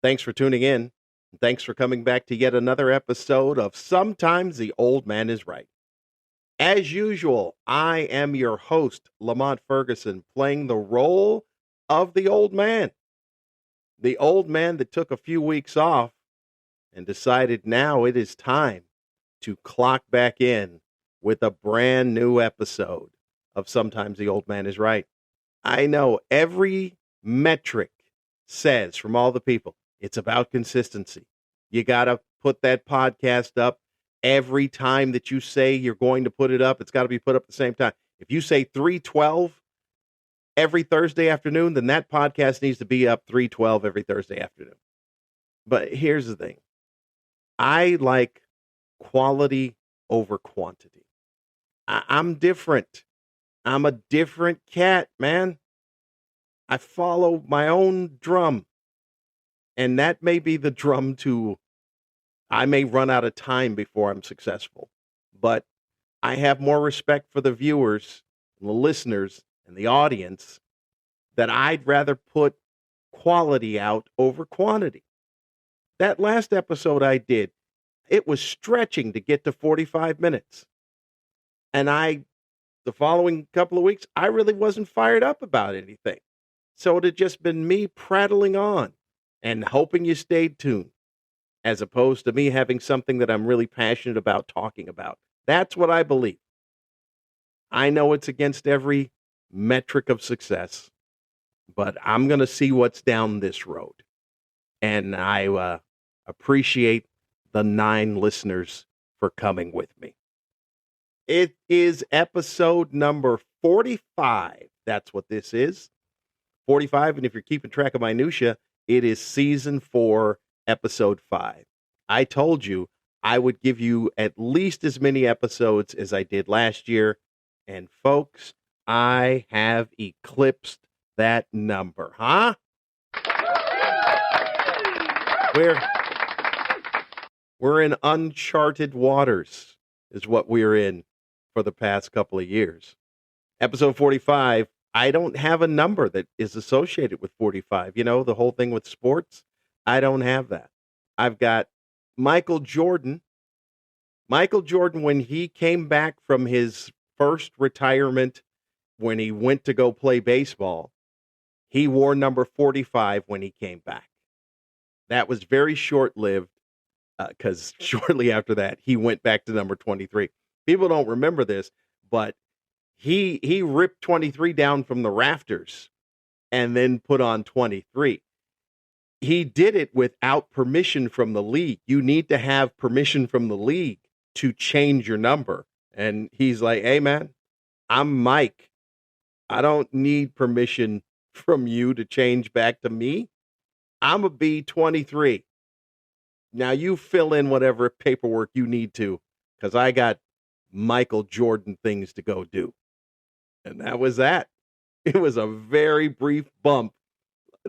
Thanks for tuning in. Thanks for coming back to yet another episode of Sometimes the Old Man is Right. As usual, I am your host, Lamont Ferguson, playing the role of the old man. The old man that took a few weeks off and decided now it is time to clock back in with a brand new episode of Sometimes the Old Man is Right. I know every metric says from all the people, it's about consistency. You got to put that podcast up every time that you say you're going to put it up. It's got to be put up at the same time. If you say 3:12 every Thursday afternoon, then that podcast needs to be up 3:12 every Thursday afternoon. But here's the thing. I like quality over quantity. I'm different. I'm a different cat, man. I follow my own drum. And that may be the drum to, I may run out of time before I'm successful. But I have more respect for the viewers, and the listeners, and the audience that I'd rather put quality out over quantity. That last episode I did, it was stretching to get to 45 minutes. And the following couple of weeks, I really wasn't fired up about anything. So it had just been me prattling on and hoping you stayed tuned, as opposed to me having something that I'm really passionate about talking about. That's what I believe. I know it's against every metric of success, but I'm going to see what's down this road. And I appreciate the 9 listeners for coming with me. It is episode number 45. That's what this is. 45. And if you're keeping track of minutia, it is season 4, episode 5. I told you I would give you at least as many episodes as I did last year. And folks, I have eclipsed that number, huh? We're in uncharted waters is what we're in for the past couple of years. Episode 45, I don't have a number that is associated with 45. You know, the whole thing with sports, I don't have that. I've got Michael Jordan. Michael Jordan, when he came back from his first retirement, when he went to go play baseball, he wore number 45 when he came back. That was very short-lived because shortly after that, he went back to number 23. People don't remember this, but he ripped 23 down from the rafters and then put on 23. He did it without permission from the league. You need to have permission from the league to change your number. And he's like, hey, man, I'm Mike. I don't need permission from you to change back to me. I'm a B23. Now you fill in whatever paperwork you need to, because I got Michael Jordan things to go do. And that was that. It was a very brief bump.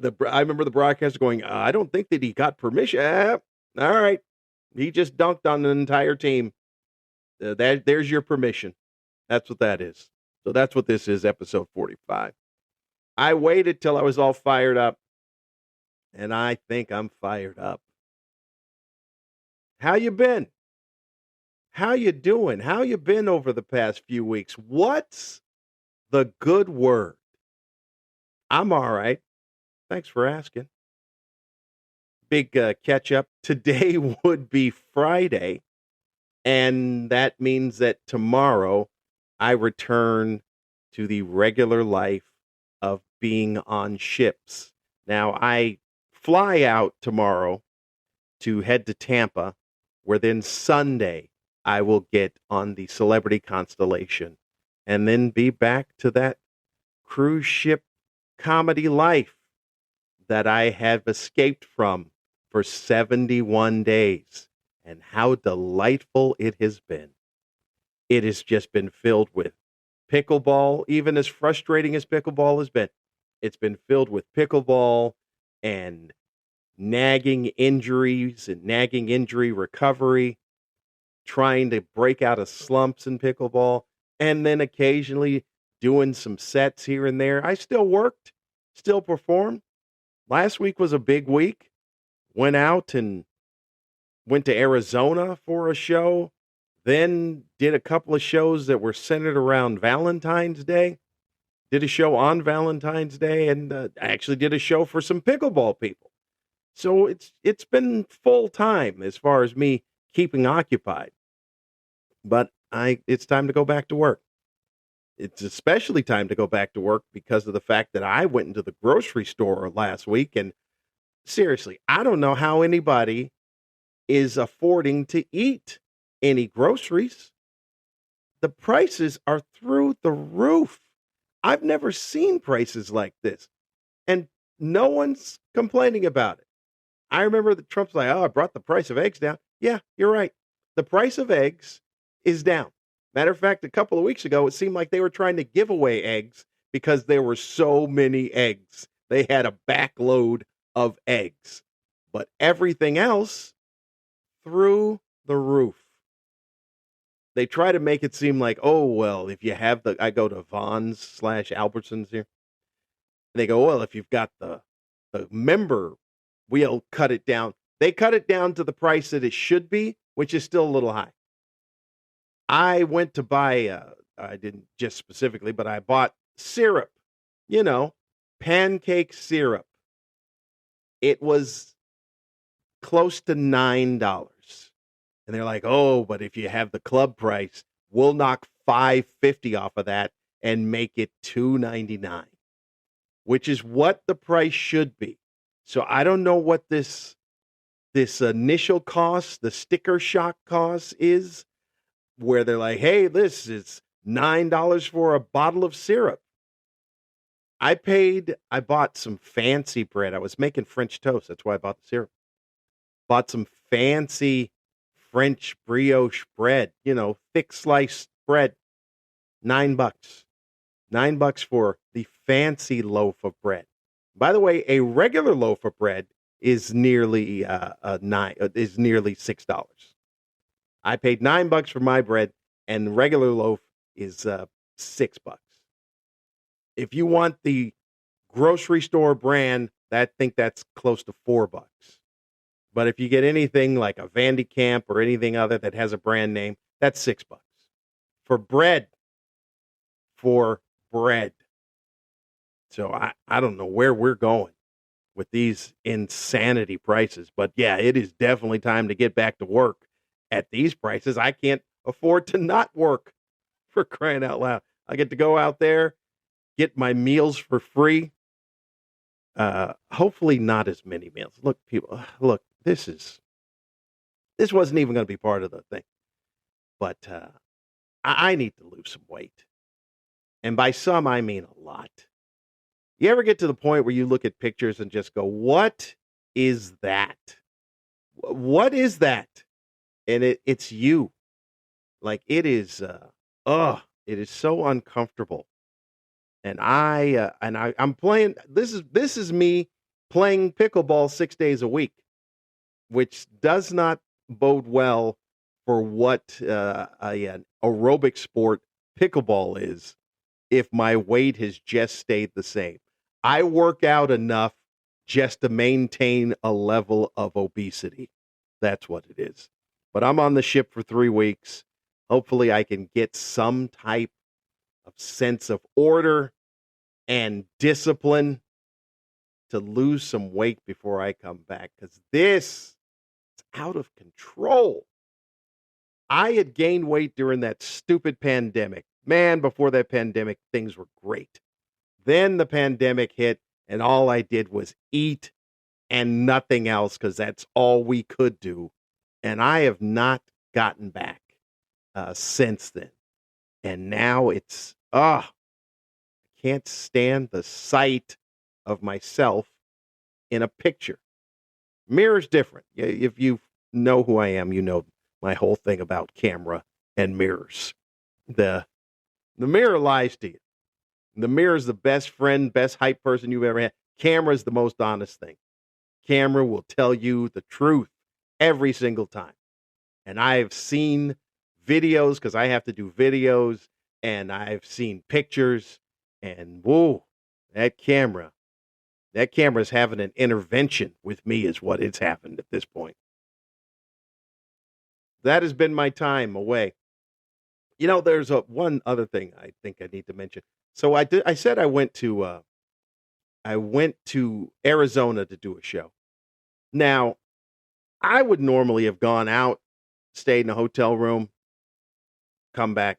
I remember the broadcaster going, I don't think that he got permission. All right. He just dunked on an entire team. There's your permission. That's what that is. So that's what this is, episode 45. I waited till I was all fired up, and I think I'm fired up. How you been? How you doing? How you been over the past few weeks? What's the good word? I'm all right. Thanks for asking. Big catch up. Today would be Friday, and that means that tomorrow I return to the regular life of being on ships. Now, I fly out tomorrow to head to Tampa, where then Sunday I will get on the Celebrity Constellation and then be back to that cruise ship comedy life that I have escaped from for 71 days. And how delightful it has been. It has just been filled with pickleball, even as frustrating as pickleball has been. It's been filled with pickleball and nagging injuries and nagging injury recovery, trying to break out of slumps in pickleball, and then occasionally doing some sets here and there. I still worked, still performed. Last week was a big week. Went out and went to Arizona for a show, then did a couple of shows that were centered around Valentine's Day. Did a show on Valentine's Day, and I actually did a show for some pickleball people. So it's been full time as far as me keeping occupied. But it's time to go back to work. It's especially time to go back to work because of the fact that I went into the grocery store last week, and seriously, I don't know how anybody is affording to eat any groceries. The prices are through the roof. I've never seen prices like this, and no one's complaining about it. I remember that Trump's like, "Oh, I brought the price of eggs down." Yeah, you're right. The price of eggs is down. Matter of fact, a couple of weeks ago, it seemed like they were trying to give away eggs because there were so many eggs. They had a backload of eggs, but everything else through the roof. They try to make it seem like, oh, well, if you have I go to Vons / Albertsons here. They go, well, if you've got the member, we'll cut it down. They cut it down to the price that it should be, which is still a little high. I went to buy, I didn't just specifically, but I bought syrup, pancake syrup. It was close to $9. And they're like, oh, but if you have the club price, we'll knock $5.50 off of that and make it $2.99, which is what the price should be. So I don't know what this initial cost, the sticker shock cost is, where they're like, hey, this is $9 for a bottle of syrup. I bought some fancy bread. I was making French toast. That's why I bought the syrup. Bought some fancy French brioche bread, thick sliced bread. $9. $9 for the fancy loaf of bread. By the way, a regular loaf of bread is nearly $6. I paid $9 for my bread, and regular loaf is $6. If you want the grocery store brand, I think that's close to $4. But if you get anything like a Vandy Camp or anything other that has a brand name, that's $6 for bread. For bread. So I don't know where we're going with these insanity prices, but yeah, it is definitely time to get back to work. At these prices, I can't afford to not work, for crying out loud. I get to go out there, get my meals for free. Hopefully not as many meals. Look, people, this wasn't even going to be part of the thing, but I need to lose some weight. And by some, I mean a lot. You ever get to the point where you look at pictures and just go, what is that? What is that? And it's you. Like, it is, it is so uncomfortable. And I'm playing, this is me playing pickleball 6 days a week, which does not bode well for what an aerobic sport pickleball is if my weight has just stayed the same. I work out enough just to maintain a level of obesity. That's what it is. But I'm on the ship for 3 weeks. Hopefully I can get some type of sense of order and discipline to lose some weight before I come back, because this is out of control. I had gained weight during that stupid pandemic. Man, before that pandemic, things were great. Then the pandemic hit, and all I did was eat and nothing else, because that's all we could do. And I have not gotten back since then. And now it's, I can't stand the sight of myself in a picture. Mirror's different. If you know who I am, you know my whole thing about camera and mirrors. The mirror lies to you. The mirror is the best friend, best hype person you've ever had. Camera is the most honest thing. Camera will tell you the truth every single time. And I've seen videos, because I have to do videos, and I've seen pictures, and whoa, that camera That camera's having an intervention with me is what it's happened at this point. That has been my time away. There's one other thing I think I need to mention. So I said I went to Arizona to do a show. Now, I would normally have gone out, stayed in a hotel room, come back,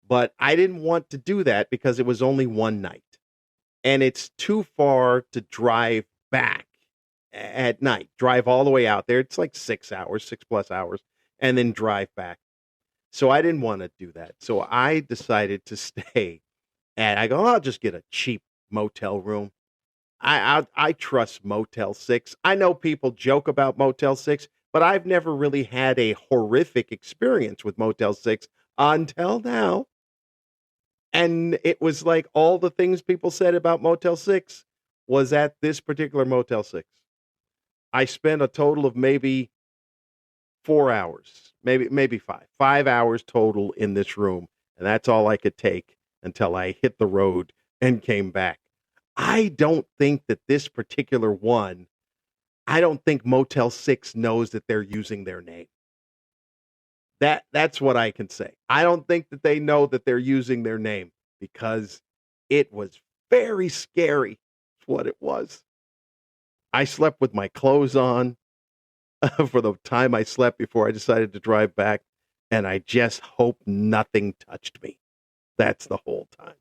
but I didn't want to do that because it was only one night. And it's too far to drive back at night, drive all the way out there. It's like 6 hours, 6+ hours, and then drive back. So I didn't want to do that. So I decided to stay and I go, I'll just get a cheap motel room. I trust Motel 6. I know people joke about Motel 6, but I've never really had a horrific experience with Motel 6 until now. And it was like all the things people said about Motel 6 was at this particular Motel 6. I spent a total of maybe 4 hours, maybe 5 hours total in this room. And that's all I could take until I hit the road and came back. I don't think that this particular one, I don't think Motel 6 knows that they're using their name. That's what I can say. I don't think that they know that they're using their name because it was very scary. That's what it was. I slept with my clothes on for the time I slept before I decided to drive back, and I just hope nothing touched me. That's the whole time.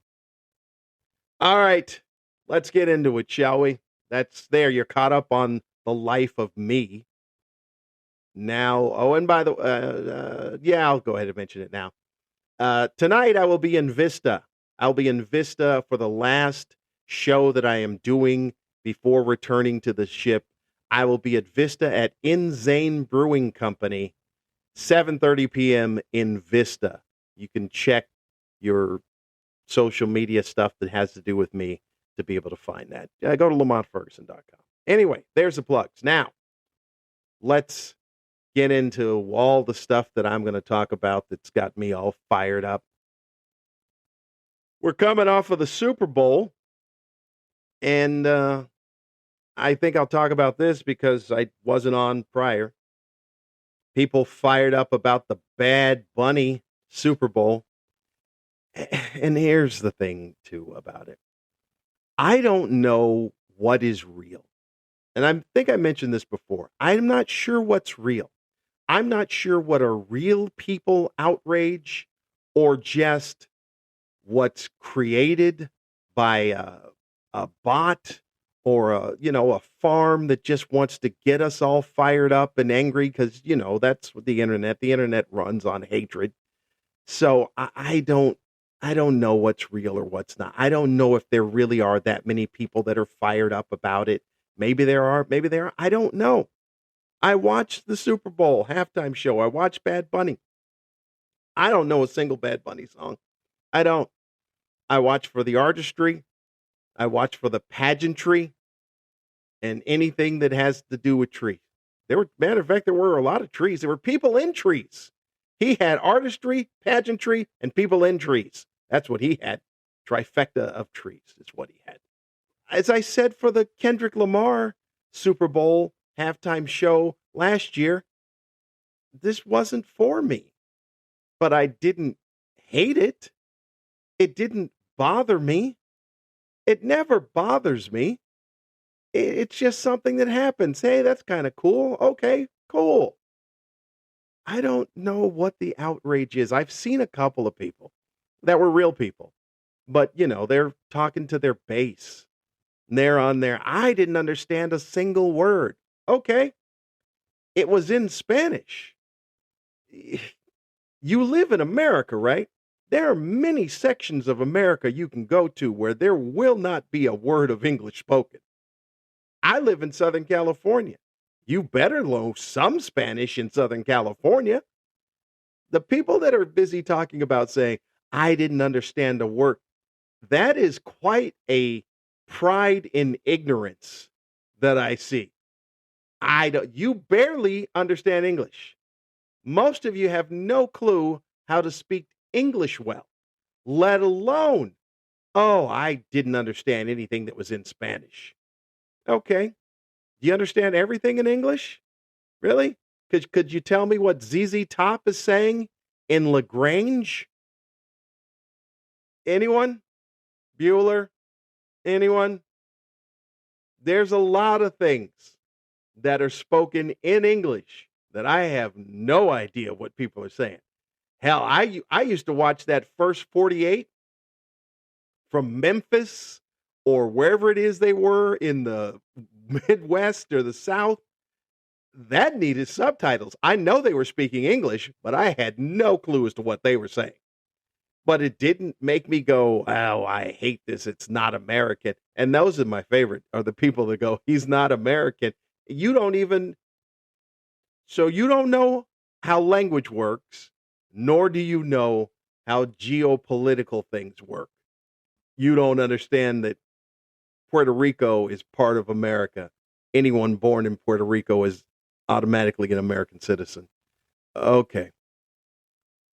All right, let's get into it, shall we? That's there. You're caught up on the life of me. Now, oh, and by the way, yeah, I'll go ahead and mention it now. Tonight I will be in Vista. I'll be in Vista for the last show that I am doing before returning to the ship. I will be at Vista at Inzane Brewing Company, 7:30 p.m. in Vista. You can check your social media stuff that has to do with me to be able to find that. Go to LamontFerguson.com. Anyway, there's the plugs. Now, let's get into all the stuff that I'm going to talk about that's got me all fired up. We're coming off of the Super Bowl, and I think I'll talk about this because I wasn't on prior. People fired up about the Bad Bunny Super Bowl. And here's the thing, too, about it. I don't know what is real. And I think I mentioned this before. I'm not sure what's real. I'm not sure what are real people outrage or just what's created by a bot or a farm that just wants to get us all fired up and angry because, that's what the internet runs on hatred. So I don't know what's real or what's not. I don't know if there really are that many people that are fired up about it. Maybe there are, maybe there are. I don't know. I watched the Super Bowl halftime show. I watched Bad Bunny. I don't know a single Bad Bunny song. I don't. I watch for the artistry. I watch for the pageantry and anything that has to do with trees. Matter of fact, there were a lot of trees. There were people in trees. He had artistry, pageantry, and people in trees. That's what he had. Trifecta of trees is what he had. As I said for the Kendrick Lamar Super Bowl halftime show last year, this wasn't for me. But I didn't hate it. It didn't bother me. It never bothers me. It's just something that happens. Hey, that's kind of cool. Okay, cool. I don't know what the outrage is. I've seen a couple of people that were real people, but they're talking to their base. And they're on there. I didn't understand a single word. Okay. It was in Spanish. You live in America, right? There are many sections of America you can go to where there will not be a word of English spoken. I live in Southern California. You better know some Spanish in Southern California. The people that are busy talking about saying, I didn't understand the word, that is quite a pride in ignorance that I see. You barely understand English. Most of you have no clue how to speak English well, let alone, I didn't understand anything that was in Spanish. Okay. Do you understand everything in English? Really? Could you tell me what ZZ Top is saying in Lagrange? Anyone? Bueller? Anyone? There's a lot of things that are spoken in English that I have no idea what people are saying. Hell, I used to watch that first 48 from Memphis or wherever it is they were in the Midwest or the South. That needed subtitles. I know they were speaking English, but I had no clue as to what they were saying. But it didn't make me go, "Oh, I hate this. It's not American." And those are my favorite, are the people that go, "He's not American." You don't even so you don't know how language works, nor do you know how geopolitical things work. You don't understand that Puerto Rico is part of America. Anyone born in Puerto Rico is automatically an American citizen. Okay.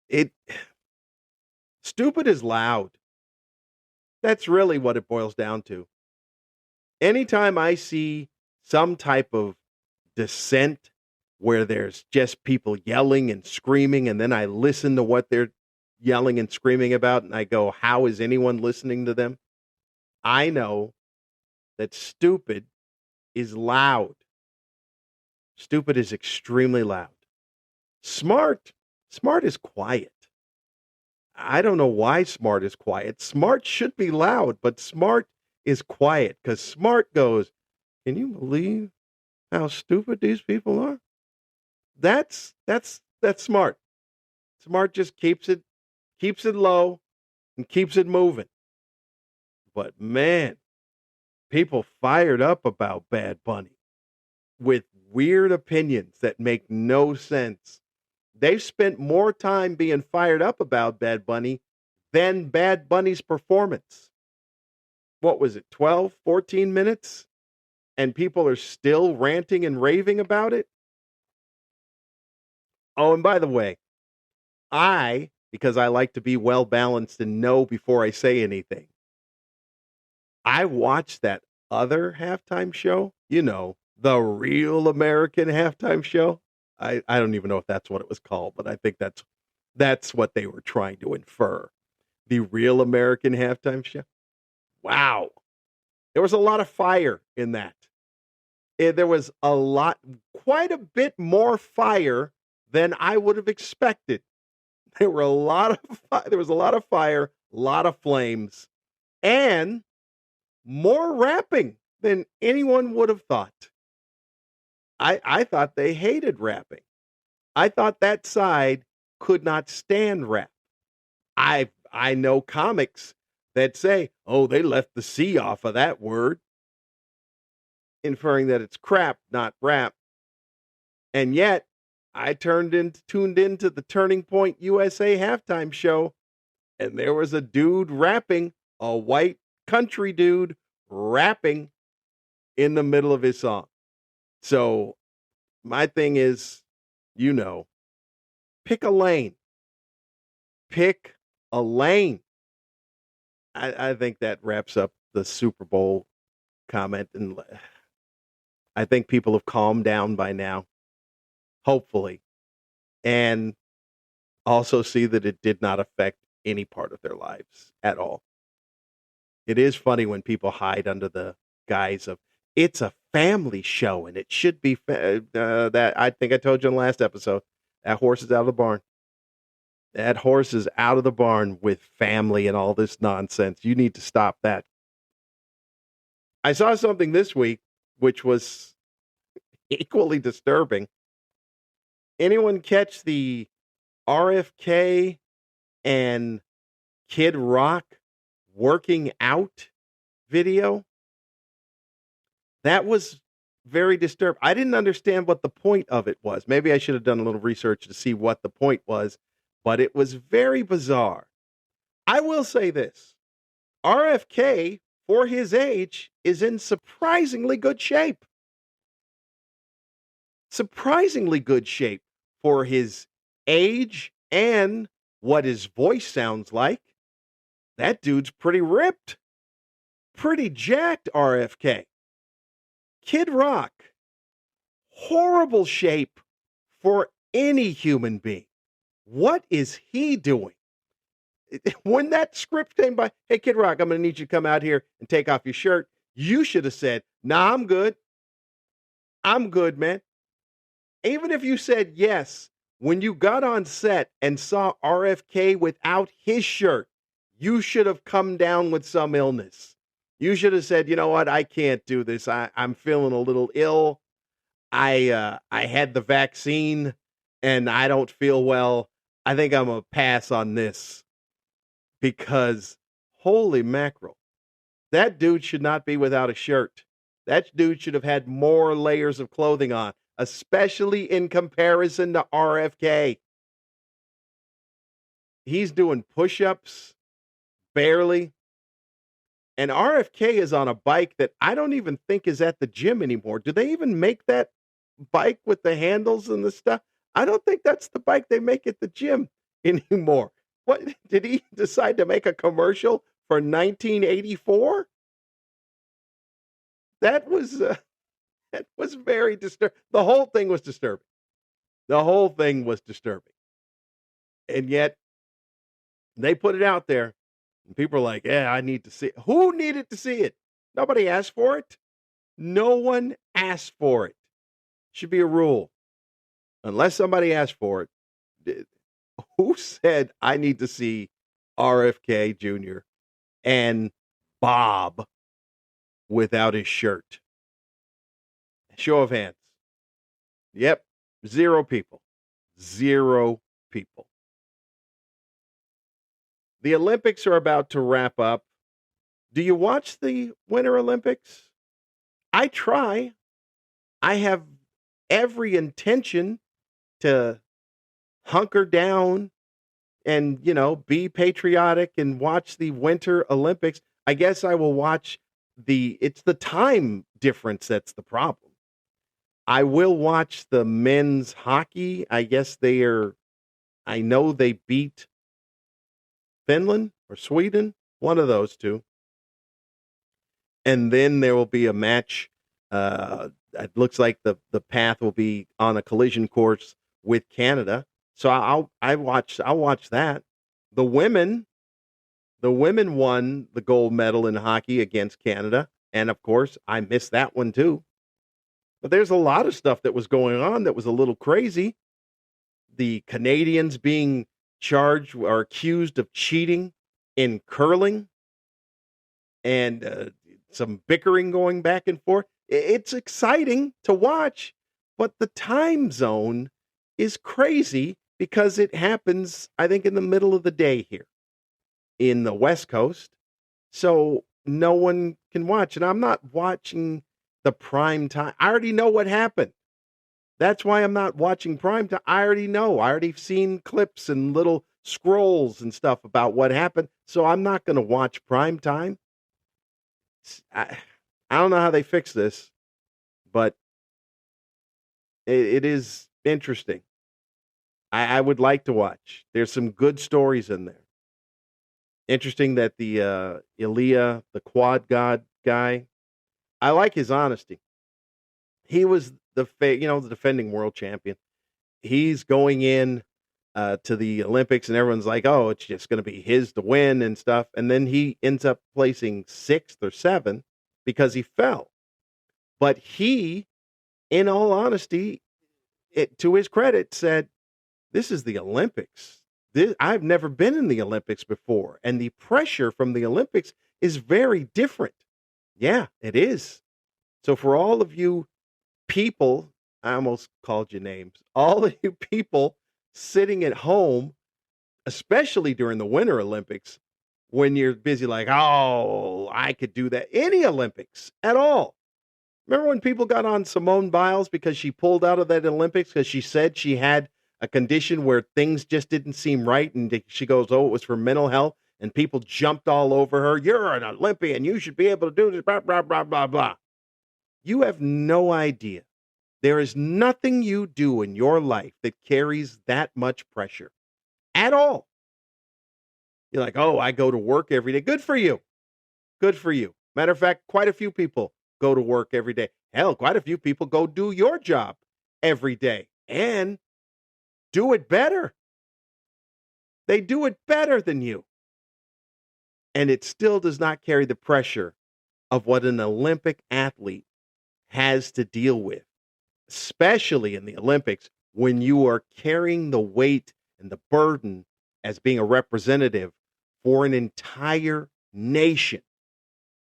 It Stupid is loud. That's really what it boils down to. Anytime I see some type of dissent where there's just people yelling and screaming, and then I listen to what they're yelling and screaming about, and I go, how is anyone listening to them? I know that stupid is loud. Stupid is extremely loud. Smart, smart is quiet. I don't know why smart is quiet. Smart should be loud, but smart is quiet because smart goes, can you believe how stupid these people are? That's smart. Smart just keeps it low and keeps it moving. But man, people fired up about Bad Bunny with weird opinions that make no sense. They've spent more time being fired up about Bad Bunny than Bad Bunny's performance. What was it, 12, 14 minutes? And people are still ranting and raving about it? Oh, and by the way, because I like to be well balanced and know before I say anything, I watched that other halftime show, the real American halftime show. I don't even know if that's what it was called, but I think that's what they were trying to infer. The real American halftime show. Wow. There was a lot of fire in that. There was quite a bit more fire than I would have expected. There was a lot of fire, a lot of flames, and more rapping than anyone would have thought. I thought they hated rapping. I thought that side could not stand rap. I know comics that say, "Oh, they left the C off of that word," inferring that it's crap, not rap. And yet, I tuned into the Turning Point USA halftime show, and there was a dude rapping, a white country dude rapping in the middle of his song. So my thing is, pick a lane. Pick a lane. I think that wraps up the Super Bowl comment. And I think people have calmed down by now, hopefully, and also see that it did not affect any part of their lives at all. It is funny when people hide under the guise of it's a family show and it should be that. I think I told you in the last episode, that horse is out of the barn. That horse is out of the barn with family and all this nonsense. You need to stop that. I saw something this week which was equally disturbing. Anyone catch the RFK and Kid Rock working out video? That was very disturbing. I didn't understand what the point of it was. Maybe I should have done a little research to see what the point was, but it was very bizarre. I will say this. RFK, for his age, is in surprisingly good shape. Surprisingly good shape for his age and what his voice sounds like. That dude's pretty ripped, pretty jacked, RFK. Kid Rock, horrible shape for any human being. What is he doing? When that script came by, hey, Kid Rock, I'm going to need you to come out here and take off your shirt. You should have said, nah, I'm good. I'm good, man. Even if you said yes, when you got on set and saw RFK without his shirt, you should have come down with some illness. You should have said, you know what, I can't do this. I'm feeling a little ill. I had the vaccine and I don't feel well. I think I'm gonna pass on this because holy mackerel, that dude should not be without a shirt. That dude should have had more layers of clothing on, especially in comparison to RFK. He's doing push-ups barely. And RFK is on a bike that I don't even think is at the gym anymore. Do they even make that bike with the handles and the stuff? I don't think that's the bike they make at the gym anymore. What did he decide to make a commercial for 1984? That was very disturbing. The whole thing was disturbing. The whole thing was disturbing. And yet they put it out there and people are like, yeah, I need to see it. Who needed to see it? Nobody asked for it. No one asked for it. Should be a rule. Unless somebody asked for it. Who said I need to see RFK Jr. and Bob without his shirt? Show of hands. Yep. 0 people. 0 people. The Olympics are about to wrap up. Do you watch the Winter Olympics? I try. I have every intention to hunker down and, be patriotic and watch the Winter Olympics. I guess I will watch it's the time difference that's the problem. I will watch the men's hockey. I guess I know they beat Finland or Sweden, one of those two. And then there will be a match. It looks like the path will be on a collision course with Canada. So I'll watch that. The women won the gold medal in hockey against Canada. And of course, I missed that one too. But there's a lot of stuff that was going on that was a little crazy. The Canadians being charged or accused of cheating in curling and some bickering going back and forth. It's exciting to watch, but the time zone is crazy because it happens, I think, in the middle of the day here in the West Coast. So no one can watch. And I'm not watching the prime time. I already know what happened. That's why I'm not watching prime time. I already know. I already seen clips and little scrolls and stuff about what happened. So I'm not going to watch prime time. I don't know how they fix this, but it is interesting. I would like to watch. There's some good stories in there. Interesting that the Ilya, the quad god guy, I like his honesty. He was the defending world champion. He's going in to the Olympics, and everyone's like, "Oh, it's just going to be his to win and stuff." And then he ends up placing 6th or 7th because he fell. But he, in all honesty, to his credit, said, "This is the Olympics. I've never been in the Olympics before, and the pressure from the Olympics is very different." Yeah, it is. So for all of you people, I almost called you names, all of you people sitting at home, especially during the Winter Olympics, when you're busy like, oh, I could do that. Any Olympics at all. Remember when people got on Simone Biles because she pulled out of that Olympics because she said she had a condition where things just didn't seem right, and she goes, oh, it was for mental health, and people jumped all over her. You're an Olympian. You should be able to do this, blah, blah, blah, blah, blah. You have no idea. There is nothing you do in your life that carries that much pressure at all. You're like, oh, I go to work every day. Good for you. Good for you. Matter of fact, quite a few people go to work every day. Hell, quite a few people go do your job every day and do it better. They do it better than you. And it still does not carry the pressure of what an Olympic athlete has to deal with, especially in the Olympics when you are carrying the weight and the burden as being a representative for an entire nation.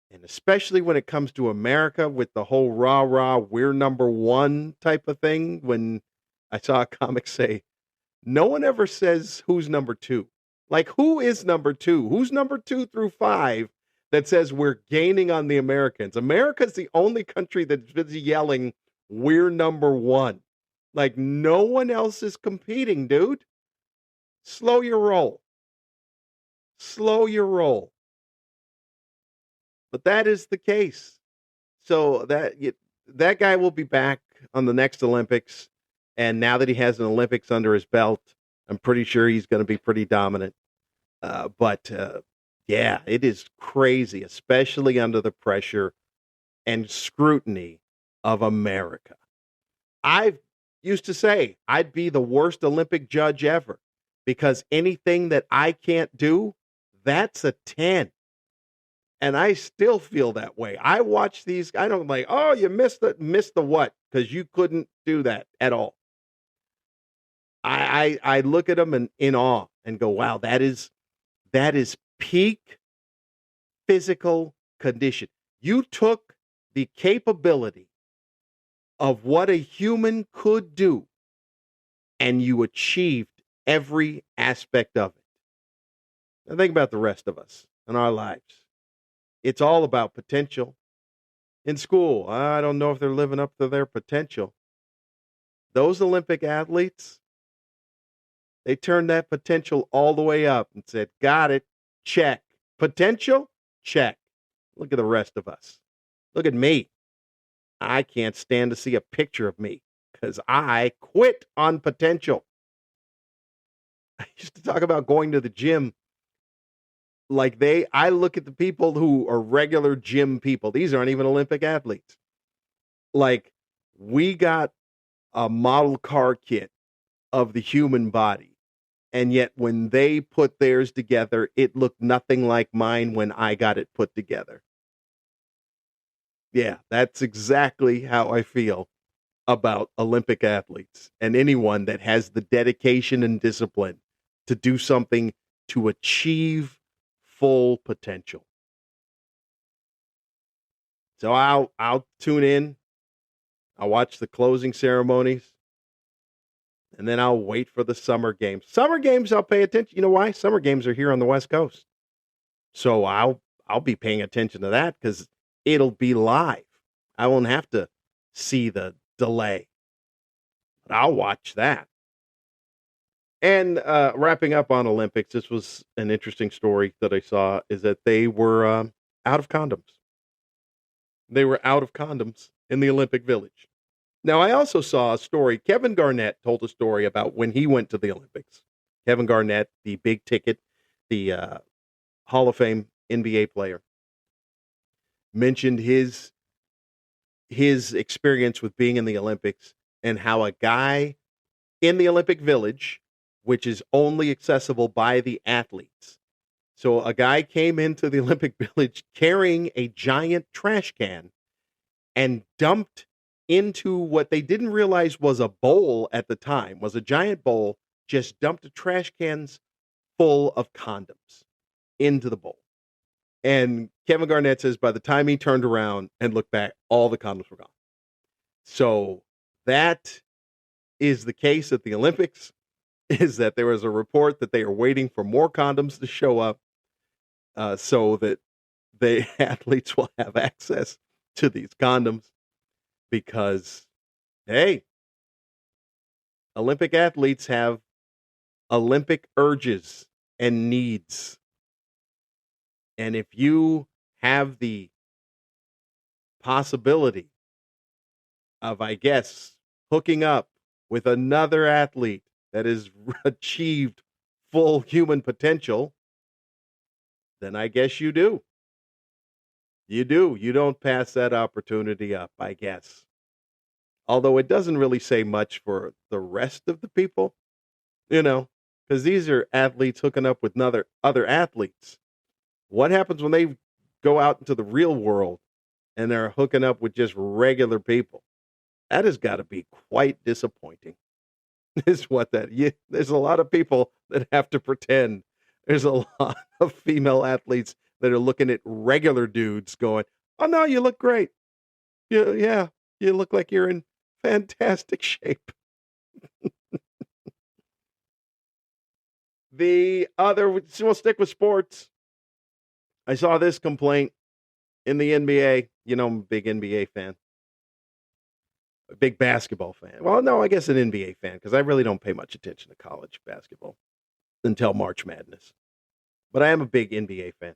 And especially when it comes to America with the whole rah rah, we're number one type of thing. When I saw a comic say, no one ever says who's number two. Like, who is number two? Who's number 2 through 5 that says we're gaining on the Americans? America's the only country that's busy yelling, we're number one. Like, no one else is competing, dude. Slow your roll. Slow your roll. But that is the case. So that guy will be back on the next Olympics. And now that he has an Olympics under his belt, I'm pretty sure he's going to be pretty dominant. But yeah, it is crazy, especially under the pressure and scrutiny of America. I used to say I'd be the worst Olympic judge ever because anything that I can't do, that's a 10. And I still feel that way. I watch these. I don't like, oh, you missed the what? Because you couldn't do that at all. I look at them in awe and go, wow, that is peak physical condition. You took the capability of what a human could do and you achieved every aspect of it. Now think about the rest of us in our lives. It's all about potential. In school, I don't know if they're living up to their potential. Those Olympic athletes, they turned that potential all the way up and said, got it, check. Potential, check. Look at the rest of us. Look at me. I can't stand to see a picture of me because I quit on potential. I used to talk about going to the gym. I look at the people who are regular gym people. These aren't even Olympic athletes. Like, we got a model car kit of the human body. And yet when they put theirs together, it looked nothing like mine when I got it put together. Yeah, that's exactly how I feel about Olympic athletes and anyone that has the dedication and discipline to do something to achieve full potential. So I'll tune in. I'll watch the closing ceremonies. And then I'll wait for the summer games. Summer games, I'll pay attention. You know why? Summer games are here on the West Coast. So I'll be paying attention to that because it'll be live. I won't have to see the delay. But I'll watch that. And wrapping up on Olympics, this was an interesting story that I saw, is that they were out of condoms. They were out of condoms in the Olympic Village. Now, I also saw a story. Kevin Garnett told a story about when he went to the Olympics. Kevin Garnett, the big ticket, the Hall of Fame NBA player, mentioned his experience with being in the Olympics and how a guy in the Olympic Village, which is only accessible by the athletes. So a guy came into the Olympic Village carrying a giant trash can and dumped into what they didn't realize was a bowl at the time, was a giant bowl, just dumped trash cans full of condoms into the bowl. And Kevin Garnett says by the time he turned around and looked back, all the condoms were gone. So that is the case at the Olympics, is that there was a report that they are waiting for more condoms to show up so that the athletes will have access to these condoms. Because, hey, Olympic athletes have Olympic urges and needs. And if you have the possibility of, I guess, hooking up with another athlete that has achieved full human potential, then I guess you do. You do. You don't pass that opportunity up, I guess. Although it doesn't really say much for the rest of the people, you know, because these are athletes hooking up with other athletes. What happens when they go out into the real world and they're hooking up with just regular people? That has got to be quite disappointing. Is what that there's a lot of people that have to pretend. There's a lot of female athletes that are looking at regular dudes going, "Oh no, you look great. Yeah, you look like you're in fantastic shape." We'll stick with sports. I saw this complaint in the NBA. You know, I'm a big NBA fan, a big basketball fan. Well, no, I guess an NBA fan because I really don't pay much attention to college basketball until March Madness. But I am a big NBA fan.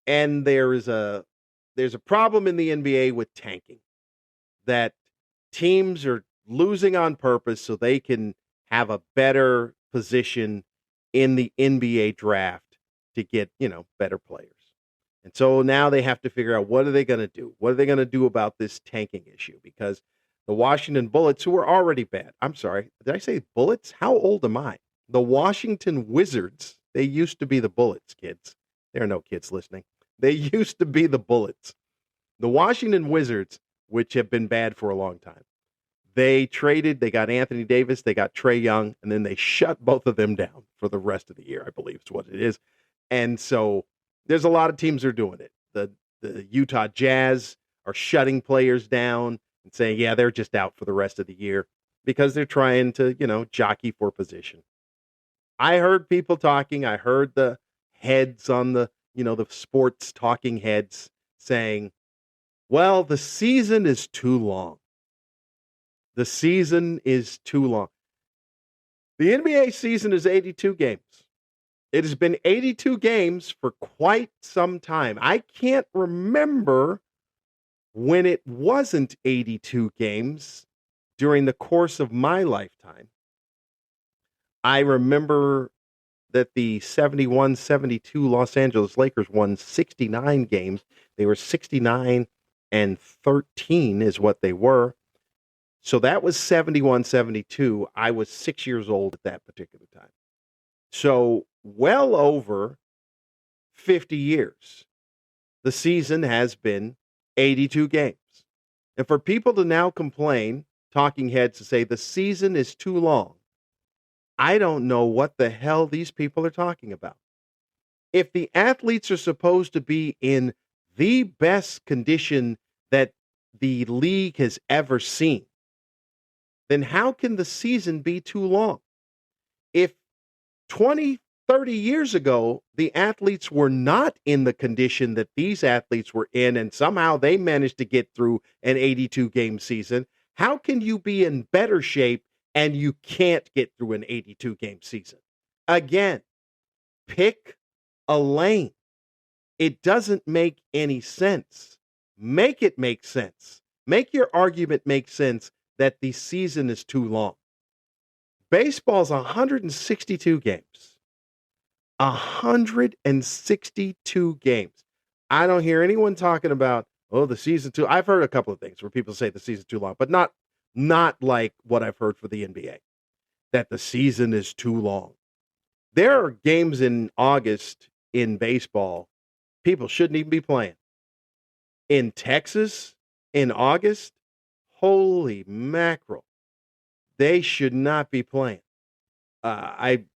And there's a problem in the NBA with tanking, that teams are losing on purpose so they can have a better position in the NBA draft to get, better players. And so now they have to figure out, what are they going to do? What are they going to do about this tanking issue? Because the Washington Bullets, who are already bad. I'm sorry. Did I say Bullets? How old am I? The Washington Wizards, they used to be the Bullets, kids. There are no kids listening. They used to be the Bullets. The Washington Wizards, which have been bad for a long time, they got Anthony Davis, they got Trae Young, and then they shut both of them down for the rest of the year, I believe is what it is. And so there's a lot of teams that are doing it. The Utah Jazz are shutting players down and saying, yeah, they're just out for the rest of the year because they're trying to, jockey for position. I heard people talking. I heard the heads on the sports talking heads saying, well, the season is too long. The season is too long. The NBA season is 82 games. It has been 82 games for quite some time. I can't remember when it wasn't 82 games during the course of my lifetime. I remember that the 71-72 Los Angeles Lakers won 69 games. They were 69-13 is what they were. So that was 71-72. I was 6 years old at that particular time. So well over 50 years, the season has been 82 games. And for people to now complain, talking heads to say the season is too long, I don't know what the hell these people are talking about. If the athletes are supposed to be in the best condition that the league has ever seen, then how can the season be too long? If 20, 30 years ago, the athletes were not in the condition that these athletes were in, and somehow they managed to get through an 82-game season, how can you be in better shape and you can't get through an 82-game season? Again, pick a lane. It doesn't make any sense. Make it make sense. Make your argument make sense that the season is too long. Baseball's 162 games. 162 games. I don't hear anyone talking about, the season too. I've heard a couple of things where people say the season's too long, but not like what I've heard for the NBA, that the season is too long. There are games in August in baseball people shouldn't even be playing. In Texas, in August, holy mackerel, they should not be playing. I'm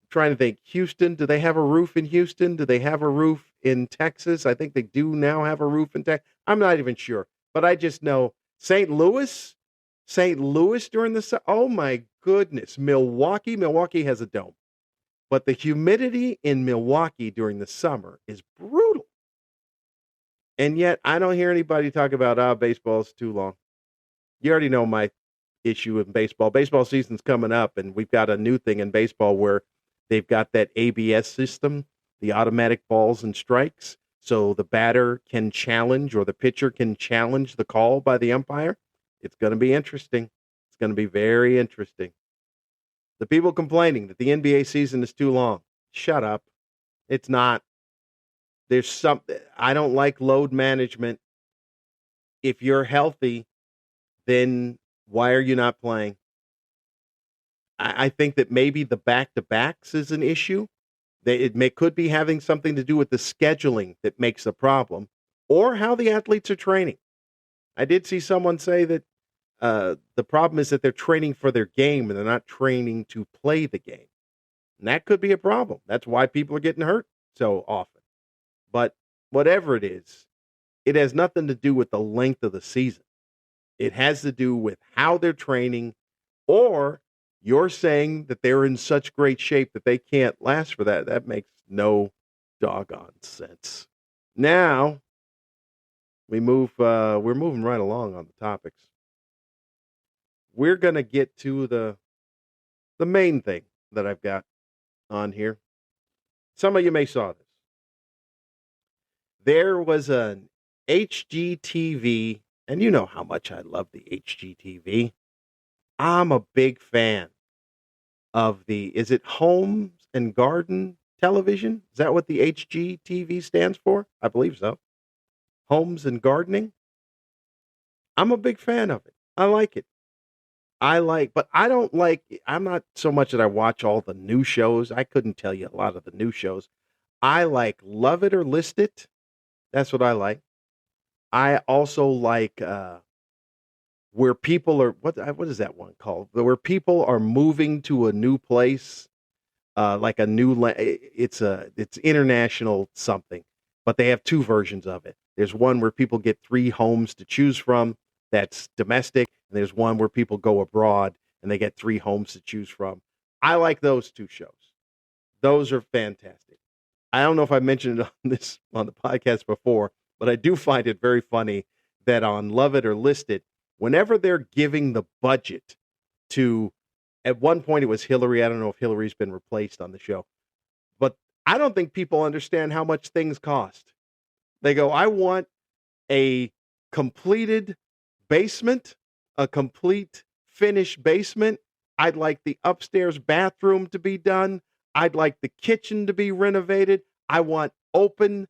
trying to think. Houston, do they have a roof in Houston? Do they have a roof in Texas? I think they do now have a roof in Texas. I'm not even sure, but I just know St. Louis during the oh my goodness, Milwaukee has a dome, but the humidity in Milwaukee during the summer is brutal. And yet I don't hear anybody talk about baseball's too long. You already know my issue in baseball. Baseball season's coming up, and we've got a new thing in baseball where they've got that ABS system, the automatic balls and strikes, so the batter can challenge or the pitcher can challenge the call by the umpire. It's going to be interesting. It's going to be very interesting. The people complaining that the NBA season is too long, shut up. It's not. There's something I don't like load management. If you're healthy, then why are you not playing? I think that maybe the back to backs is an issue. Could be having something to do with the scheduling that makes the problem, or how the athletes are training. I did see someone say that the problem is that they're training for their game and they're not training to play the game. And that could be a problem. That's why people are getting hurt so often. But whatever it has nothing to do with the length of the season. It has to do with how they're training, or you're saying that they're in such great shape that they can't last for that. That makes no doggone sense. Now we're moving right along on the topics. We're going to get to the main thing that I've got on here. Some of you may saw this. There was an HGTV, and you know how much I love the HGTV. I'm a big fan of is it Homes and Garden Television? Is that what the HGTV stands for? I believe so. Homes and Gardening. I'm a big fan of it. I like it. But I don't like, I'm not so much that I watch all the new shows. I couldn't tell you a lot of the new shows. I like Love It or List It. That's what I like. I also like where people are, what is that one called? Where people are moving to a new place, like a new, it's international something, but they have two versions of it. There's one where people get 3 homes to choose from. That's domestic. And there's one where people go abroad and they get 3 homes to choose from. I like those 2 shows. Those are fantastic. I don't know if I mentioned it on the podcast before, but I do find it very funny that on Love It or List It, whenever they're giving the budget to, at one point it was Hillary. I don't know if Hillary's been replaced on the show, but I don't think people understand how much things cost. They go, I want a completed basement, a complete finished basement. I'd like the upstairs bathroom to be done. I'd like the kitchen to be renovated. I want open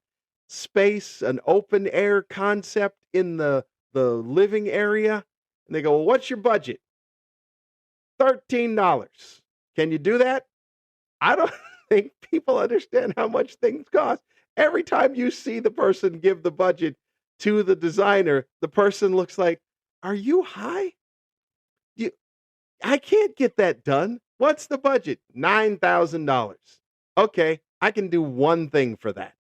space, an open air concept in the living area. And they go, well, what's your budget? $13. Can you do that? I don't think people understand how much things cost. Every time you see the person give the budget to the designer, the person looks like, are you high? I can't get that done. What's the budget? $9,000. Okay, I can do one thing for that.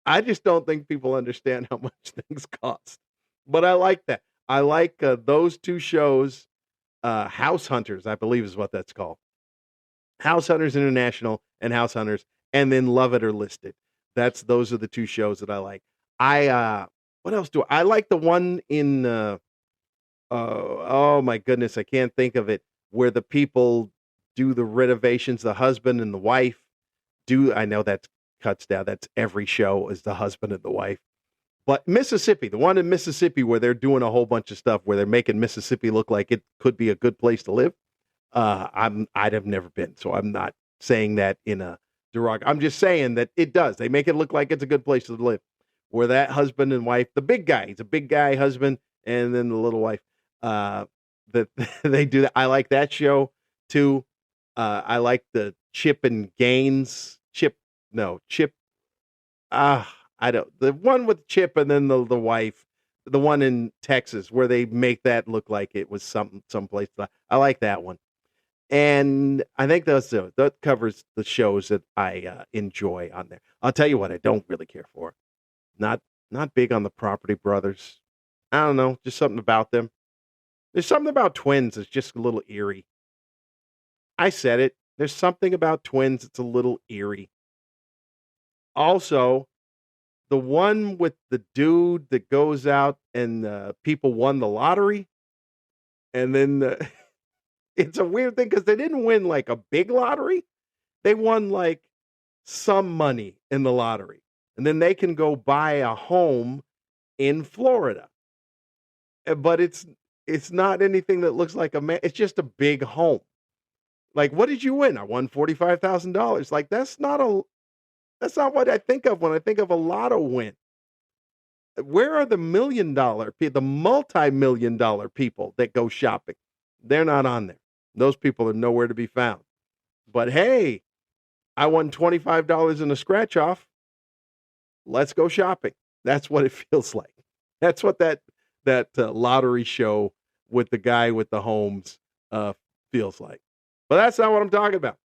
I just don't think people understand how much things cost. But I like that. I like those 2 shows. House Hunters, I believe is what that's called. House Hunters International and House Hunters, and then Love It or List It. Those are the 2 shows that I like. What else do I like? The one in oh my goodness, I can't think of it, where the people do the renovations, the husband and the wife do. I know that cuts down. That's every show is the husband and the wife. But Mississippi, the one in Mississippi where they're doing a whole bunch of stuff where they're making Mississippi look like it could be a good place to live. I'd have never been, so I'm not saying that in a derogatory. I'm just saying that it does. They make it look like it's a good place to live. Where that husband and wife, the big guy, he's a big guy husband, and then the little wife, that they do that. I like that show too. I like the Chip and Gaines. I don't. The one with Chip and then the wife, the one in Texas where they make that look like it was someplace. I like that one, and I think that covers the shows that I enjoy on there. I'll tell you what I don't really care for. Not big on the Property Brothers. I don't know, just something about them. There's something about twins that's just a little eerie. I said it. There's something about twins that's a little eerie. Also, the one with the dude that goes out and people won the lottery. And then it's a weird thing because they didn't win like a big lottery. They won like some money in the lottery. And then they can go buy a home in Florida. But it's not anything that looks like it's just a big home. Like, what did you win? I won $45,000. Like, that's not That's not what I think of when I think of a lotto win. Where are the the multi-million dollar people that go shopping? They're not on there. Those people are nowhere to be found. But hey, I won $25 in a scratch off. Let's go shopping. That's what it feels like. That's what that lottery show with the guy with the homes uh, feels like. But that's not what I'm talking about.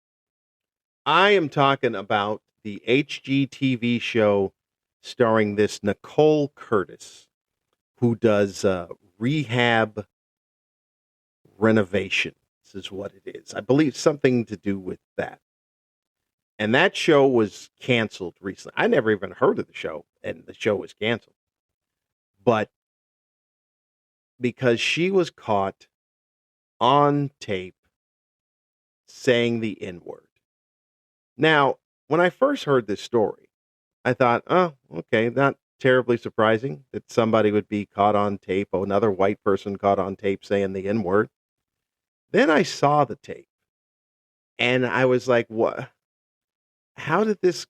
I am talking about the HGTV show starring this Nicole Curtis, who does rehab renovation. This is what it is. I believe something to do with that. And that show was canceled recently. I never even heard of the show, and the show was canceled. But because she was caught on tape saying the N-word. Now, when I first heard this story, I thought, oh, okay, not terribly surprising that somebody would be caught on tape, another white person caught on tape saying the N-word. Then I saw the tape, and I was like, what? How did this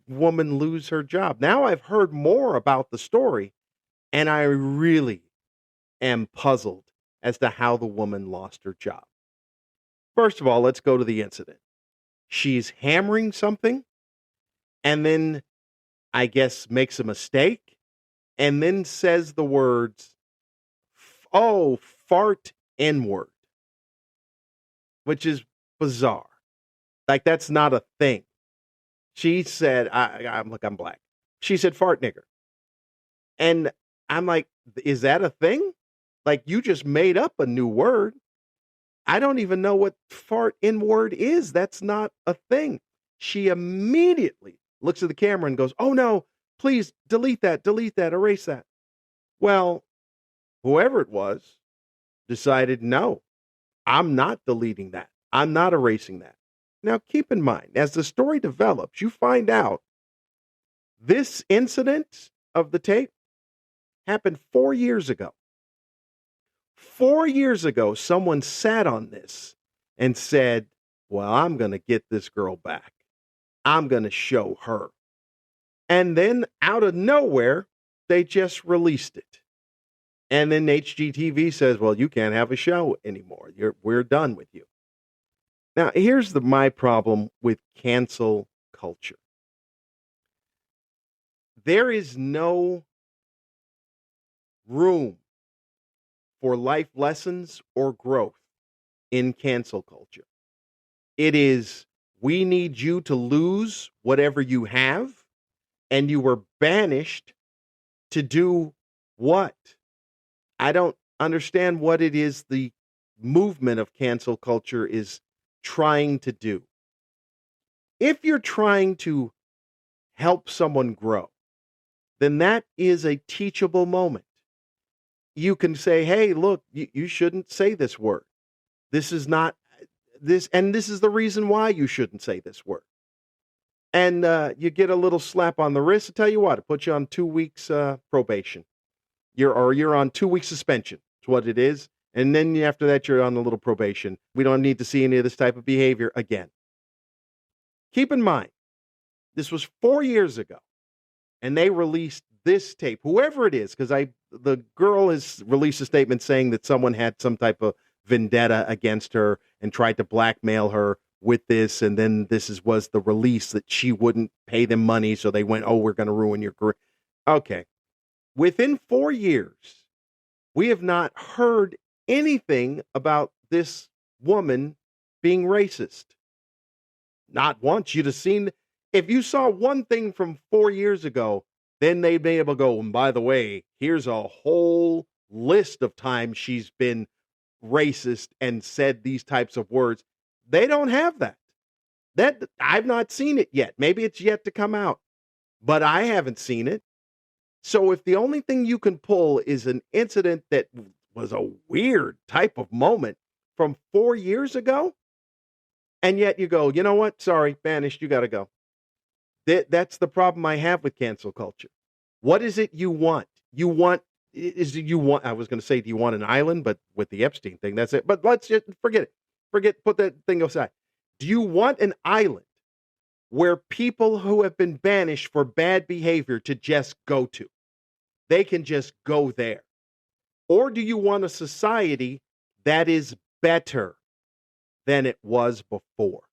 woman lose her job? Now I've heard more about the story, and I really am puzzled as to how the woman lost her job. First of all, let's go to the incident. She's hammering something, and then I guess makes a mistake, and then says the words, oh, fart N-word, which is bizarre. Like, that's not a thing. She said, I'm black. She said, fart nigger. And I'm like, is that a thing? Like, you just made up a new word. I don't even know what fart N-word is. That's not a thing. She immediately looks at the camera and goes, oh no, please delete that, erase that. Well, whoever it was decided, no, I'm not deleting that. I'm not erasing that. Now, keep in mind, as the story develops, you find out this incident of the tape happened 4 years ago. 4 years ago, someone sat on this and said, well, I'm going to get this girl back. I'm going to show her. And then out of nowhere, they just released it. And then HGTV says, well, you can't have a show anymore. We're done with you. Now, here's my problem with cancel culture. There is no room for life lessons or growth in cancel culture. It is, we need you to lose whatever you have, and you were banished to do what? I don't understand what it is the movement of cancel culture is trying to do. If you're trying to help someone grow, then that is a teachable moment. You can say, hey, look, you shouldn't say this word. This is not this, and this is the reason why you shouldn't say this word. And you get a little slap on the wrist. I tell you what, it puts you on 2 weeks probation. You're on 2 weeks suspension. That's what it is. And then after that, you're on a little probation. We don't need to see any of this type of behavior again. Keep in mind, this was 4 years ago, and they released this tape, whoever it is, because the girl has released a statement saying that someone had some type of vendetta against her and tried to blackmail her with this, and then was the release that she wouldn't pay them money, so they went, oh, we're going to ruin your career. Okay. Within 4 years, we have not heard anything about this woman being racist. Not once. You'd have seen, if you saw one thing from 4 years ago, then they'd be able to go, and by the way, here's a whole list of times she's been racist and said these types of words. They don't have that. I've not seen it yet. Maybe it's yet to come out, but I haven't seen it. So if the only thing you can pull is an incident that was a weird type of moment from 4 years ago, and yet you go, you know what? Sorry, banished. You got to go. That's the problem I have with cancel culture. What is it you want? I was going to say, do you want an island? But with the Epstein thing, that's it. But let's just forget it. Put that thing aside. Do you want an island where people who have been banished for bad behavior to just go to. They can just go there. Or do you want a society that is better than it was before?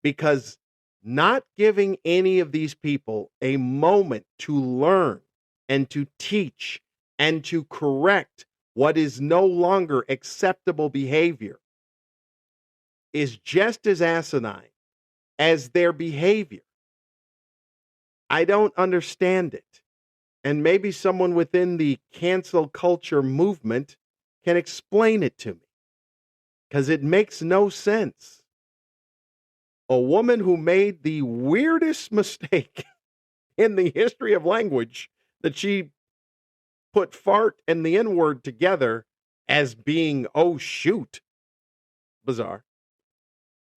Because not giving any of these people a moment to learn and to teach and to correct what is no longer acceptable behavior is just as asinine as their behavior. I don't understand it. And maybe someone within the cancel culture movement can explain it to me, because it makes no sense. A woman who made the weirdest mistake in the history of language, that she put fart and the N-word together as being, oh, shoot, bizarre.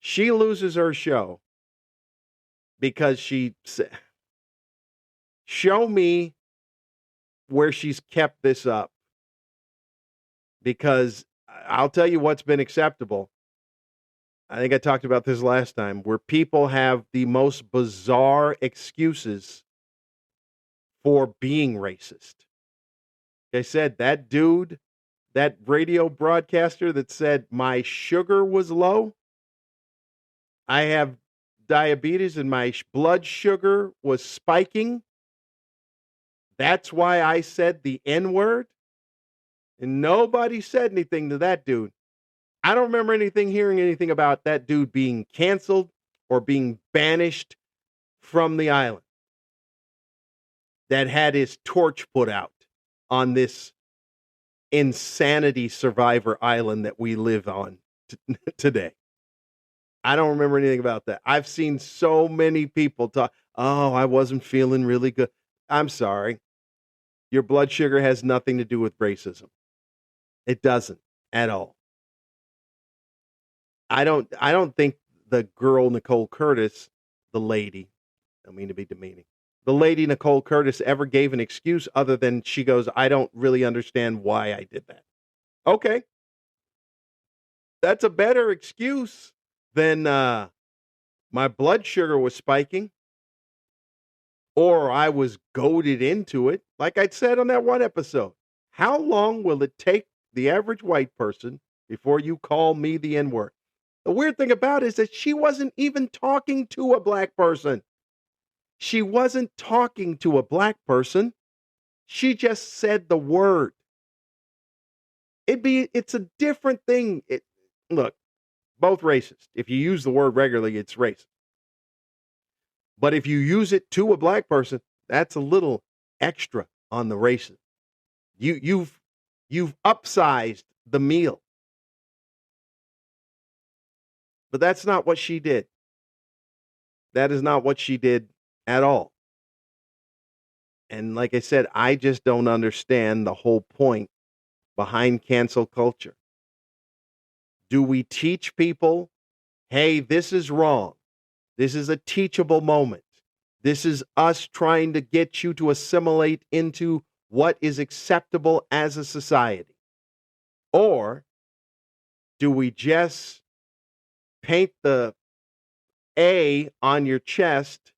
She loses her show because she said, show me where she's kept this up. Because I'll tell you what's been acceptable. I think I talked about this last time, where people have the most bizarre excuses for being racist. Like I said, that dude, that radio broadcaster that said my sugar was low, I have diabetes and my blood sugar was spiking. That's why I said the N-word. And nobody said anything to that dude. I don't remember hearing anything about that dude being canceled or being banished from the island that had his torch put out on this insanity survivor island that we live on today. I don't remember anything about that. I've seen so many people talk, oh, I wasn't feeling really good. I'm sorry. Your blood sugar has nothing to do with racism. It doesn't at all. I don't think the girl Nicole Curtis, the lady, I don't mean to be demeaning, the lady Nicole Curtis ever gave an excuse other than she goes, I don't really understand why I did that. Okay. That's a better excuse than my blood sugar was spiking or I was goaded into it. Like I said on that one episode, how long will it take the average white person before you call me the N-word? The weird thing about it is that she wasn't even talking to a black person. She wasn't talking to a black person. She just said the word. It's a different thing. Look, both racist. If you use the word regularly, it's racist. But if you use it to a black person, that's a little extra on the racist. You've upsized the meal. But that's not what she did. That is not what she did at all. And like I said, I just don't understand the whole point behind cancel culture. Do we teach people, hey, this is wrong. This is a teachable moment. This is us trying to get you to assimilate into what is acceptable as a society? Or do we just paint the A on your chest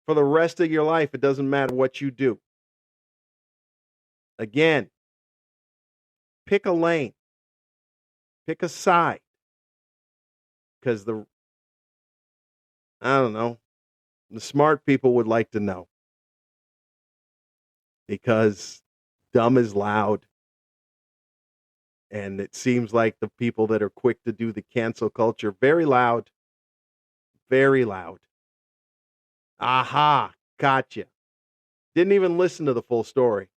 for the rest of your life? It doesn't matter what you do. Again, pick a lane, pick a side, because the smart people would like to know, because dumb is loud. And it seems like the people that are quick to do the cancel culture, very loud, very loud. Aha, gotcha. Didn't even listen to the full story.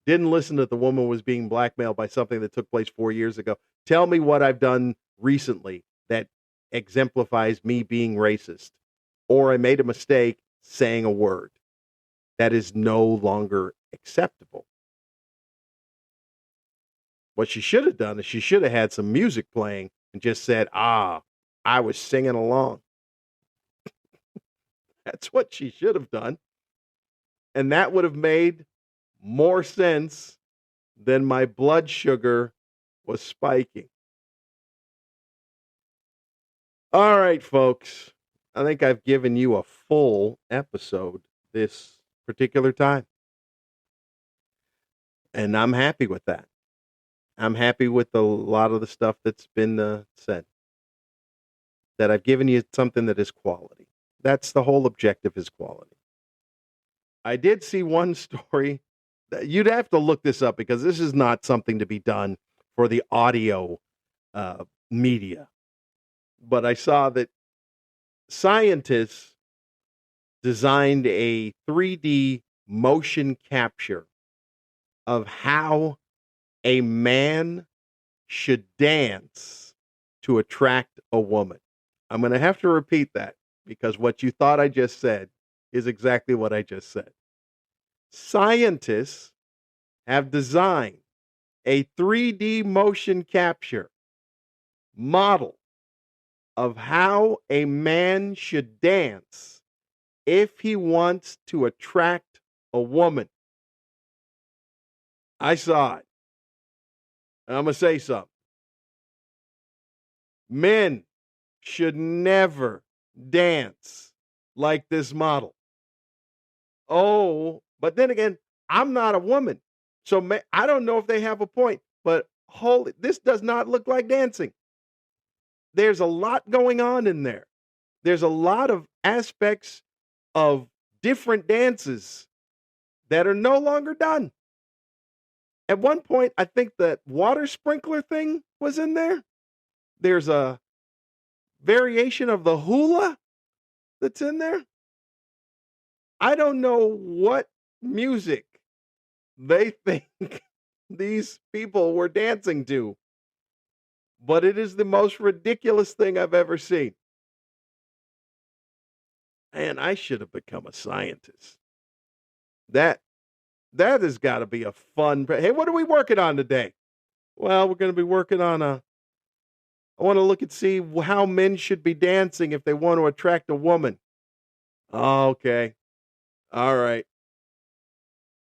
Didn't listen that the woman was being blackmailed by something that took place 4 years ago. Tell me what I've done recently that exemplifies me being racist, or I made a mistake saying a word that is no longer acceptable. What she should have done is she should have had some music playing and just said, I was singing along. That's what she should have done. And that would have made more sense than my blood sugar was spiking. All right, folks. I think I've given you a full episode this particular time. And I'm happy with that. I'm happy with a lot of the stuff that's been said. That I've given you something that is quality. That's the whole objective, is quality. I did see one story that you'd have to look this up because this is not something to be done for the audio media. But I saw that scientists designed a 3D motion capture of how a man should dance to attract a woman. I'm going to have to repeat that because what you thought I just said is exactly what I just said. Scientists have designed a 3D motion capture model of how a man should dance if he wants to attract a woman. I saw it. And I'm going to say something. Men should never dance like this model. Oh, but then again, I'm not a woman. So I don't know if they have a point, but this does not look like dancing. There's a lot going on in there. There's a lot of aspects of different dances that are no longer done. At one point, I think that water sprinkler thing was in there. There's a variation of the hula that's in there. I don't know what music they think these people were dancing to, but it is the most ridiculous thing I've ever seen. Man, I should have become a scientist. That has got to be a fun. Hey, what are we working on today? Well, we're going to be working on I want to look and see how men should be dancing if they want to attract a woman. Okay. All right.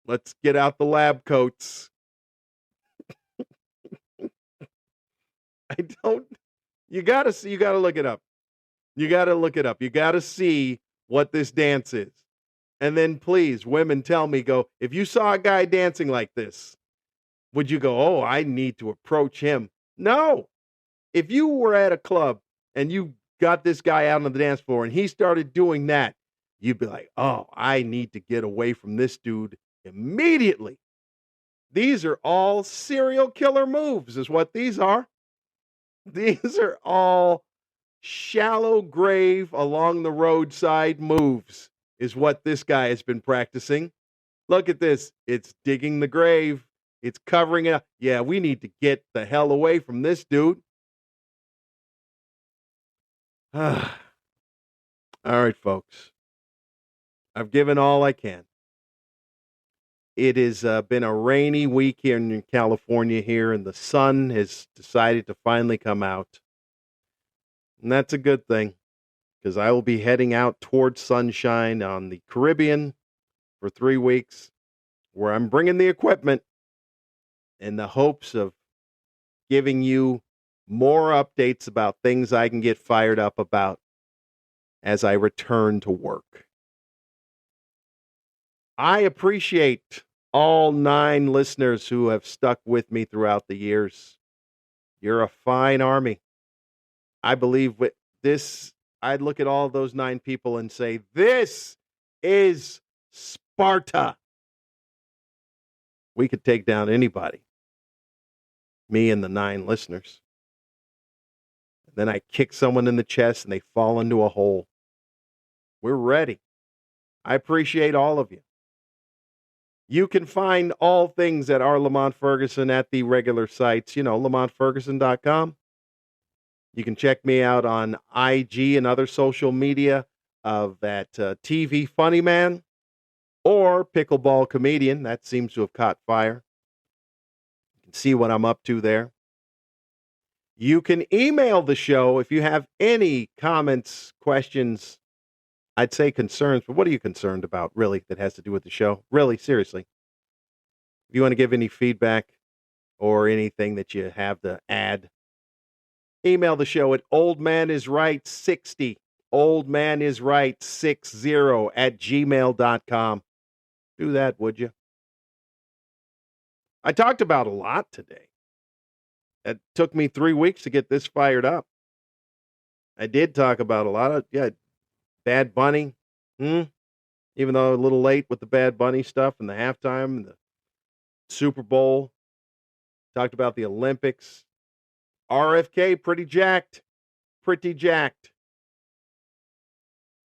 Let's get out the lab coats. You got to look it up. You got to look it up. You got to see what this dance is. And then please, women, tell me, if you saw a guy dancing like this, would you go, oh, I need to approach him? No. If you were at a club and you got this guy out on the dance floor and he started doing that, you'd be like, oh, I need to get away from this dude immediately. These are all serial killer moves, is what these are. These are all shallow grave along the roadside moves, is what this guy has been practicing. Look at this. It's digging the grave. It's covering it up. Yeah, we need to get the hell away from this dude. All right, folks. I've given all I can. It has been a rainy week here in California here, and the sun has decided to finally come out. And that's a good thing, because I will be heading out towards sunshine on the Caribbean for 3 weeks, where I'm bringing the equipment in the hopes of giving you more updates about things I can get fired up about as I return to work. I appreciate all 9 listeners who have stuck with me throughout the years. You're a fine army. I believe with this, I'd look at all those 9 people and say, this is Sparta. We could take down anybody. Me and the 9 listeners. Then I kick someone in the chest and they fall into a hole. We're ready. I appreciate all of you. You can find all things at our Lamont Ferguson at the regular sites, lamontferguson.com. You can check me out on IG and other social media of that TV Funny Man or Pickleball Comedian. That seems to have caught fire. You can see what I'm up to there. You can email the show if you have any comments, questions, I'd say concerns, but what are you concerned about, really, that has to do with the show? Really, seriously. If you want to give any feedback or anything that you have to add, email the show at oldmanisright60 oldmanisright60@gmail.com. Do that, would you? I talked about a lot today. It took me 3 weeks to get this fired up. I did talk about a lot of, Bad Bunny. Even though a little late with the Bad Bunny stuff and the halftime and the Super Bowl. Talked about the Olympics. RFK, pretty jacked. Pretty jacked.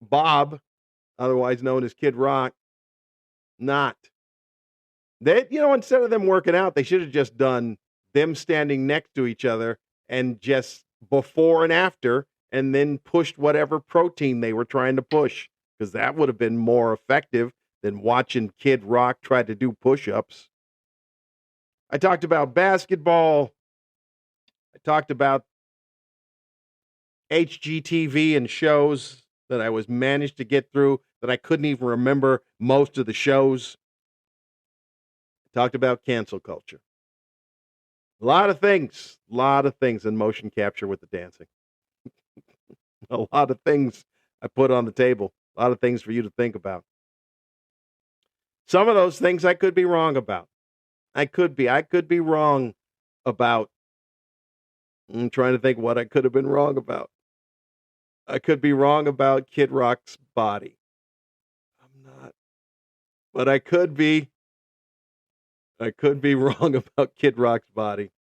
Bob, otherwise known as Kid Rock, not. They, instead of them working out, they should have just done them standing next to each other and just before and after, and then pushed whatever protein they were trying to push, because that would have been more effective than watching Kid Rock try to do push-ups. I talked about basketball. I talked about HGTV and shows that I was managed to get through that I couldn't even remember most of the shows. I talked about cancel culture. A lot of things in motion capture with the dancing. A lot of things I put on the table. A lot of things for you to think about. Some of those things I could be wrong about. I could be wrong about. I'm trying to think what I could have been wrong about. I could be wrong about Kid Rock's body. I'm not. But I could be. I could be wrong about Kid Rock's body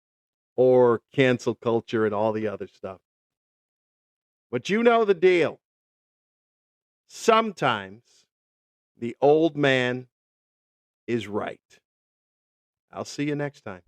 or cancel culture and all the other stuff. But you know the deal. Sometimes the old man is right. I'll see you next time.